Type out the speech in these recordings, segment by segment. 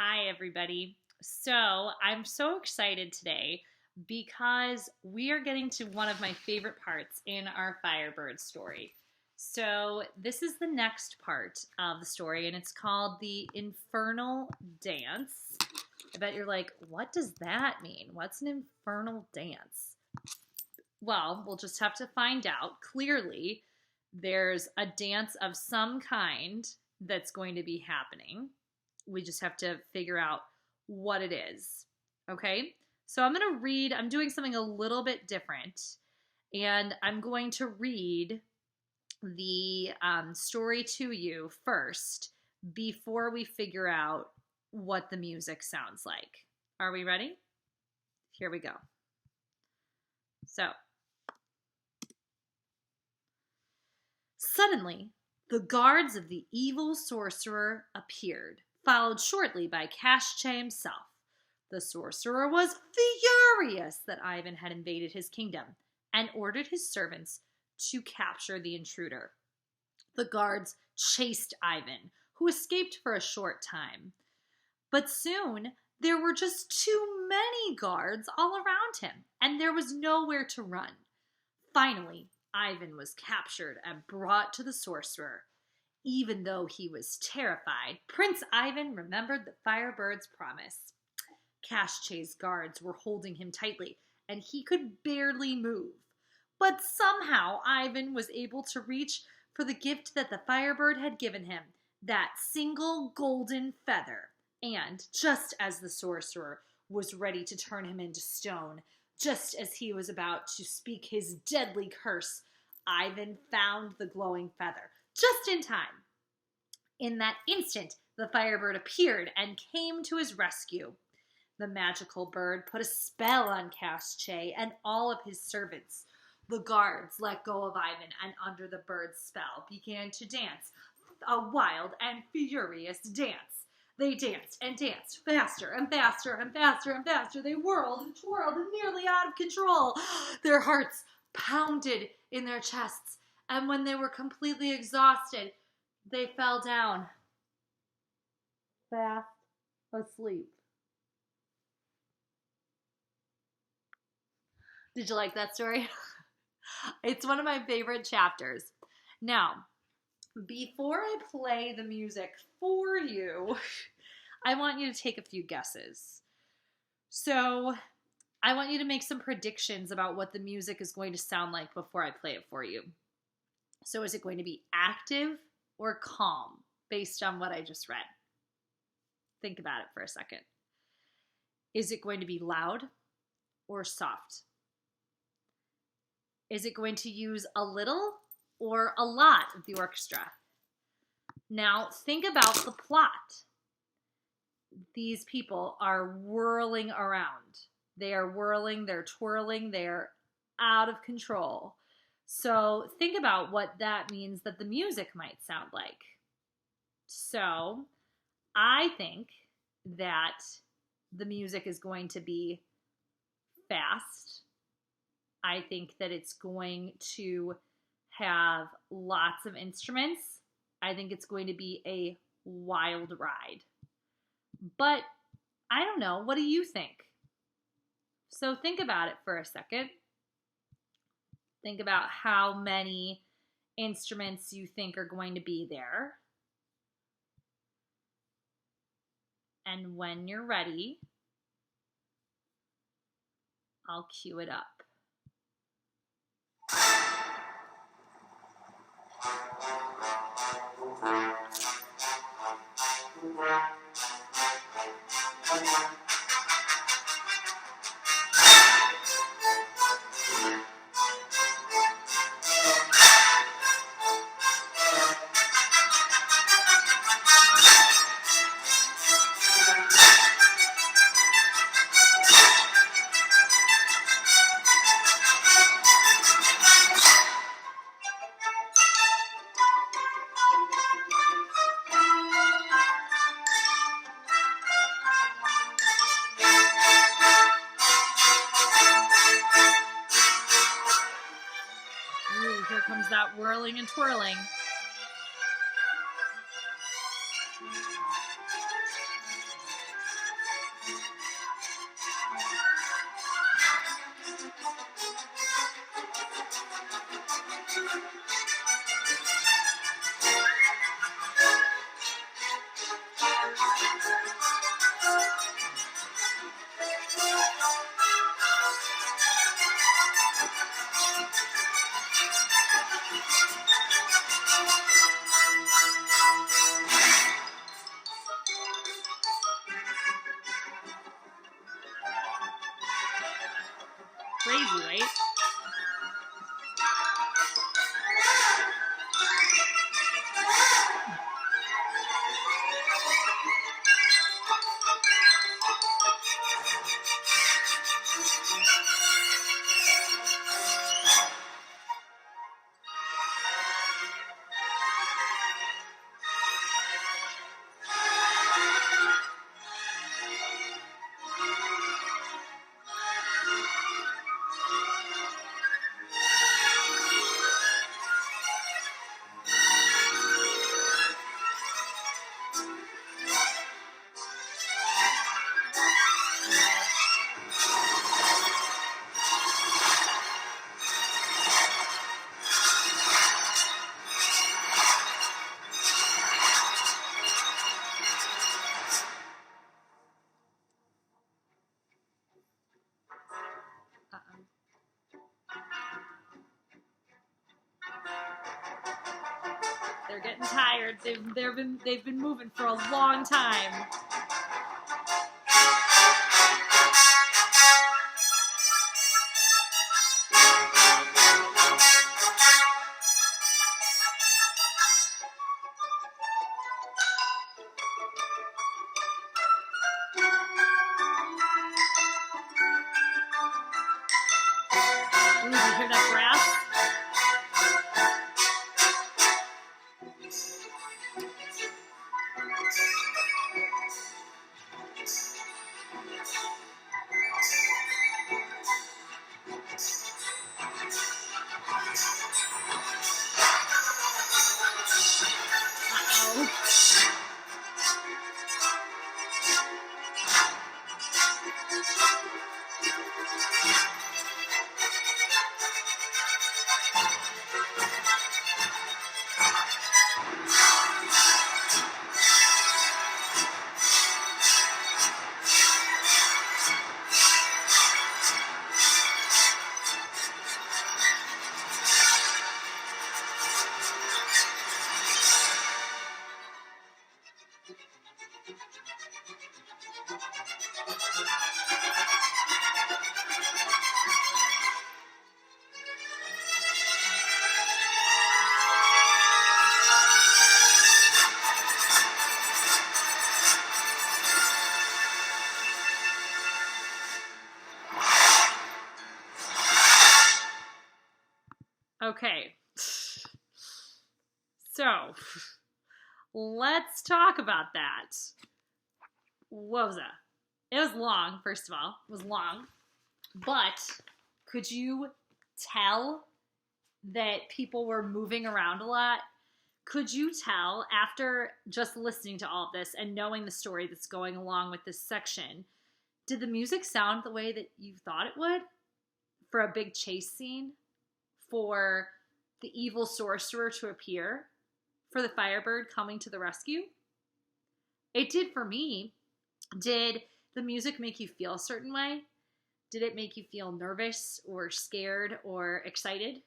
Hi, everybody. So, I'm so excited today because we are getting to one of my favorite parts in our Firebird story. So, this is the next part of the story, and it's called the Infernal Dance. I bet you're like, what does that mean? What's an infernal dance? Well, we'll just have to find out. Clearly, there's a dance of some kind that's going to be happening. We just have to figure out what it is. Okay? So I'm going to read, I'm doing something a little bit different, and I'm going to read the story to you first before we figure out what the music sounds like. Are we ready? Here we go. So, suddenly, the guards of the evil sorcerer appeared, followed shortly by Kashche himself. The sorcerer was furious that Ivan had invaded his kingdom and ordered his servants to capture the intruder. The guards chased Ivan, who escaped for a short time. But soon, there were just too many guards all around him, and there was nowhere to run. Finally, Ivan was captured and brought to the sorcerer. Even though he was terrified, Prince Ivan remembered the Firebird's promise. Kashche's guards were holding him tightly, and he could barely move. But somehow Ivan was able to reach for the gift that the Firebird had given him, that single golden feather. And just as the sorcerer was ready to turn him into stone, just as he was about to speak his deadly curse, Ivan found the glowing feather, just in time. In that instant, the Firebird appeared and came to his rescue. The magical bird put a spell on Kashche and all of his servants. The guards let go of Ivan and under the bird's spell began to dance, a wild and furious dance. They danced and danced, faster and faster and faster and faster. They whirled and twirled and nearly out of control. Their hearts pounded in their chests, and when they were completely exhausted, they fell down, fast asleep. Did you like that story? It's one of my favorite chapters. Now, before I play the music for you, I want you to take a few guesses. So, I want you to make some predictions about what the music is going to sound like before I play it for you. So, is it going to be active or calm based on what I just read? Think about it for a second. Is it going to be loud or soft? Is it going to use a little or a lot of the orchestra? Now, think about the plot. These people are whirling around. They are whirling, they're twirling, they're out of control. So think about what that means that the music might sound like. So I think that the music is going to be fast. I think that it's going to have lots of instruments. I think it's going to be a wild ride. But I don't know. What do you think? So think about it for a second. Think about how many instruments you think are going to be there. And when you're ready, I'll cue it up. Ooh, here comes that whirling and twirling. crazy, right? Uh-oh. They're getting tired. They've been moving for a long time. Ooh, you hear that brass? Uh-oh. Okay. So, let's talk about that. What was that? It was long, first of all. It was long. But could you tell that people were moving around a lot? Could you tell after just listening to all of this and knowing the story that's going along with this section, did the music sound the way that you thought it would for a big chase scene? For the evil sorcerer to appear? For the Firebird coming to the rescue? It did for me. Did the music make you feel a certain way? Did it make you feel nervous or scared or excited?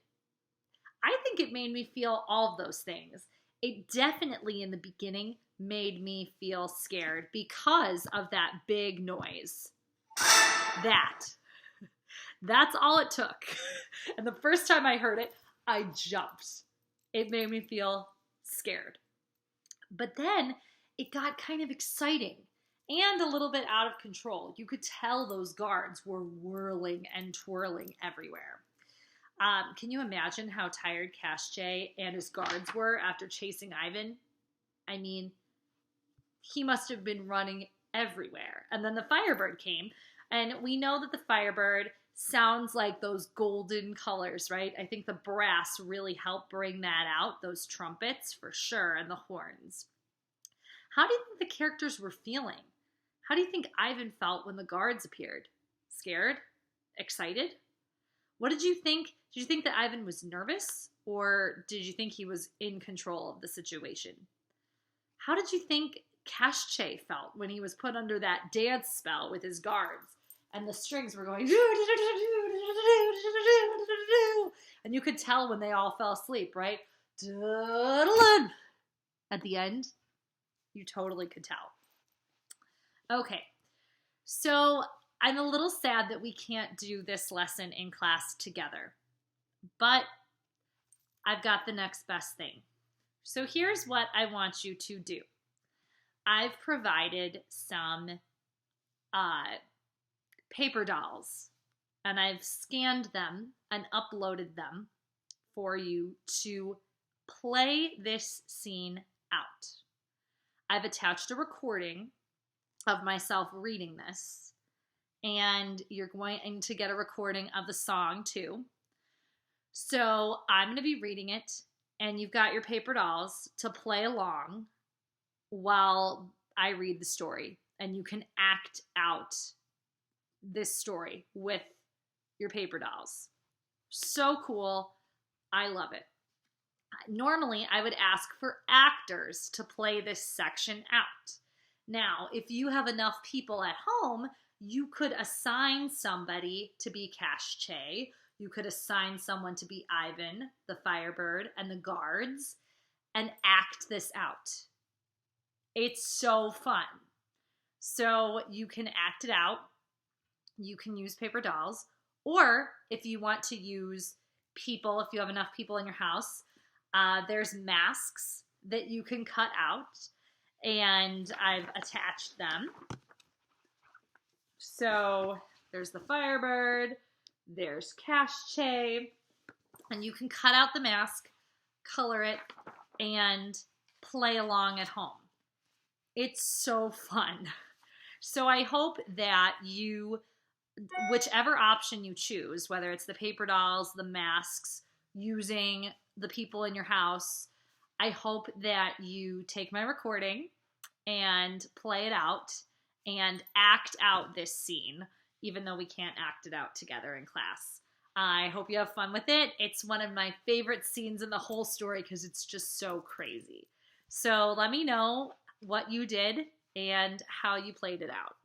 I think it made me feel all of those things. It definitely in the beginning made me feel scared because of that big noise. That's all it took. And the first time I heard it, I jumped. It made me feel scared. But then it got kind of exciting and a little bit out of control. You could tell those guards were whirling and twirling everywhere. Can you imagine how tired Cash-J and his guards were after chasing Ivan? I mean, he must have been running everywhere. And then the Firebird came, and we know that the Firebird sounds like those golden colors, right? I think the brass really helped bring that out, those trumpets for sure, and the horns. How do you think the characters were feeling? How do you think Ivan felt when the guards appeared? Scared? Excited? What did you think? Did you think that Ivan was nervous, or did you think he was in control of the situation? How did you think Cash-J felt when he was put under that dance spell with his guards and the strings were going and you could tell when they all fell asleep, right? At the end, you totally could tell. Okay, so I'm a little sad that we can't do this lesson in class together, but I've got the next best thing. So here's what I want you to do. I've provided some paper dolls, and I've scanned them and uploaded them for you to play this scene out. I've attached a recording of myself reading this, and you're going to get a recording of the song too. So I'm going to be reading it, and you've got your paper dolls to play along while I read the story, and you can act out this story with your paper dolls. So cool. I love it. Normally, I would ask for actors to play this section out. Now, if you have enough people at home, you could assign somebody to be Cache. You could assign someone to be Ivan, the Firebird, and the guards, and act this out. It's so fun. So you can act it out. You can use paper dolls. Or if you want to use people, if you have enough people in your house, there's masks that you can cut out. And I've attached them. So there's the Firebird, there's Cache, and you can cut out the mask, color it, and play along at home. It's so fun. So I hope that you, whichever option you choose, whether it's the paper dolls, the masks, using the people in your house, I hope that you take my recording and play it out and act out this scene, even though we can't act it out together in class. I hope you have fun with it. It's one of my favorite scenes in the whole story because it's just so crazy. So let me know what you did and how you played it out.